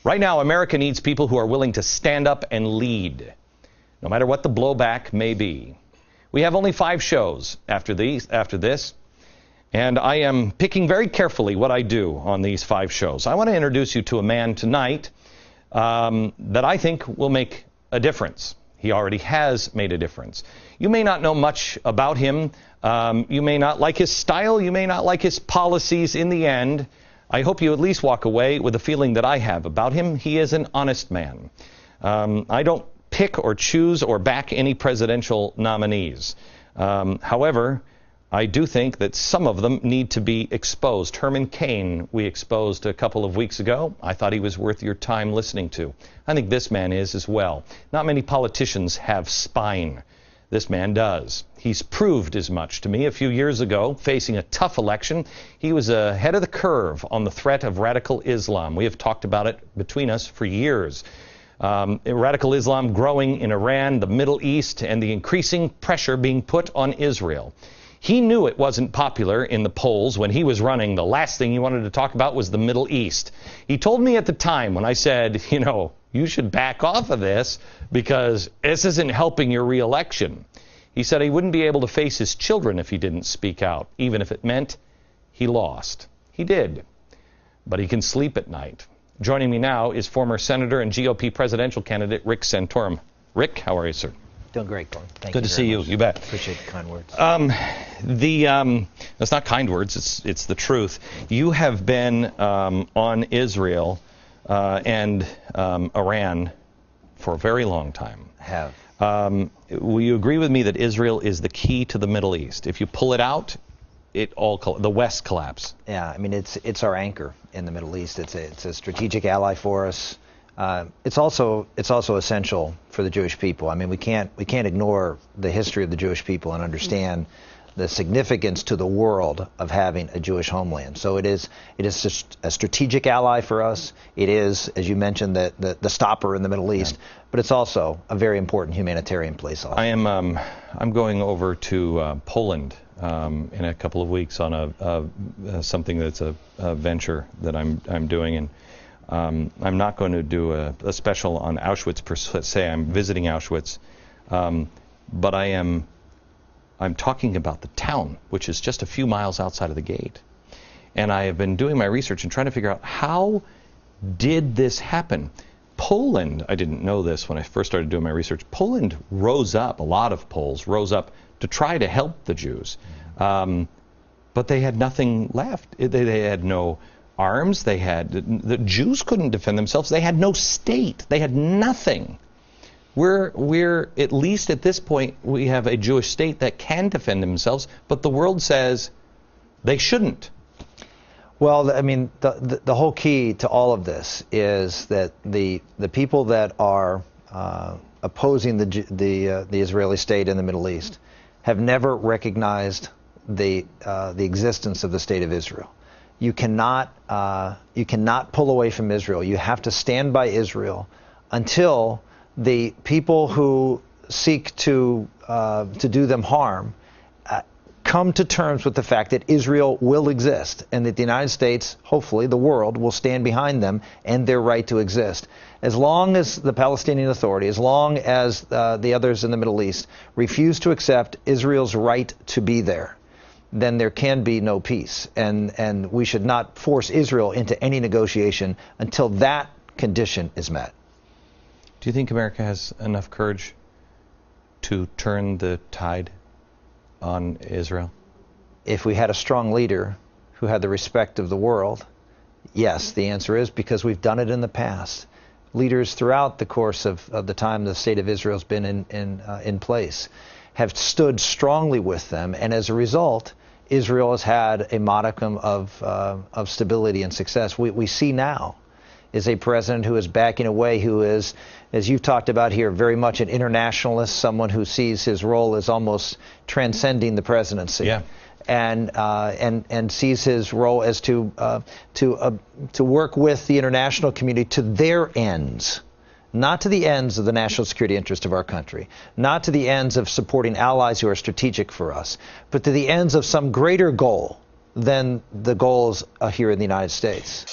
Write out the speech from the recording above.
Right now, America needs people who are willing to stand up and lead, no matter what the blowback may be. We have only 5 shows after this, and I am picking very carefully what I do on these 5 shows. I want to introduce you to a man tonight that I think will make a difference. He already has made a difference. You may not know much about him. You may not like his style. You may not like his policies. In the end, I hope you at least walk away with the feeling that I have about him. He is an honest man. I don't pick or choose or back any presidential nominees. However, I do think that some of them need to be exposed. Herman Cain we exposed a couple of weeks ago. I thought he was worth your time listening to. I think this man is as well. Not many politicians have spine. This man does. He's proved as much to me. A few years ago, facing a tough election, he was ahead of the curve on the threat of radical Islam. We have talked about it between us for years. Radical Islam growing in Iran, the Middle East, and the increasing pressure being put on Israel. He knew it wasn't popular in the polls when he was running. The last thing he wanted to talk about was the Middle East. He told me at the time when I said, you should back off of this because this isn't helping your reelection. He said he wouldn't be able to face his children if he didn't speak out, even if it meant he lost. He did, but he can sleep at night. Joining me now is former Senator and GOP presidential candidate Rick Santorum. Rick, how are you, sir? Doing great, Gordon. Thank you. Good to see you. You bet. Appreciate the kind words. That's not kind words. It's the truth. You have been on Israel and Iran for a very long time. Have. Will you agree with me that Israel is the key to the Middle East? If you pull it out, the West collapse. Yeah, I mean it's our anchor in the Middle East. It's a strategic ally for us. It's also essential for the Jewish people. I mean, we can't ignore the history of the Jewish people and understand the significance to the world of having a Jewish homeland. So it is a strategic ally for us. It is, as you mentioned, the stopper in the Middle East, but it's also a very important humanitarian place. Also. I'm going over to Poland in a couple of weeks on something that's a venture that I'm doing, and I'm not going to do a special on Auschwitz per se. I'm visiting Auschwitz, but I'm talking about the town, which is just a few miles outside of the gate. And I have been doing my research and trying to figure out, how did this happen? Poland, I didn't know this when I first started doing my research, Poland rose up, a lot of Poles rose up to try to help the Jews. But they had nothing left. They had no arms. The Jews couldn't defend themselves. They had no state. They had nothing. We're at least at this point, we have a Jewish state that can defend themselves, but the world says they shouldn't. Well, I mean, the whole key to all of this is that the people that are opposing the Israeli state in the Middle East have never recognized the existence of the state of Israel. You cannot pull away from Israel. You have to stand by Israel until the people who seek to do them harm come to terms with the fact that Israel will exist and that the United States, hopefully the world, will stand behind them and their right to exist. As long as the Palestinian Authority, as long as the others in the Middle East refuse to accept Israel's right to be there, then there can be no peace. And we should not force Israel into any negotiation until that condition is met. Do you think America has enough courage to turn the tide on Israel? If we had a strong leader who had the respect of the world, yes, the answer is, because we've done it in the past. Leaders throughout the course of the time the state of Israel has been in place have stood strongly with them, and as a result, Israel has had a modicum of stability and success. We see now is a president who is backing away, who is, as you've talked about here, very much an internationalist, someone who sees his role as almost transcending the presidency. Yeah. And sees his role as to work with the international community to their ends, not to the ends of the national security interest of our country, not to the ends of supporting allies who are strategic for us, but to the ends of some greater goal than the goals here in the United States.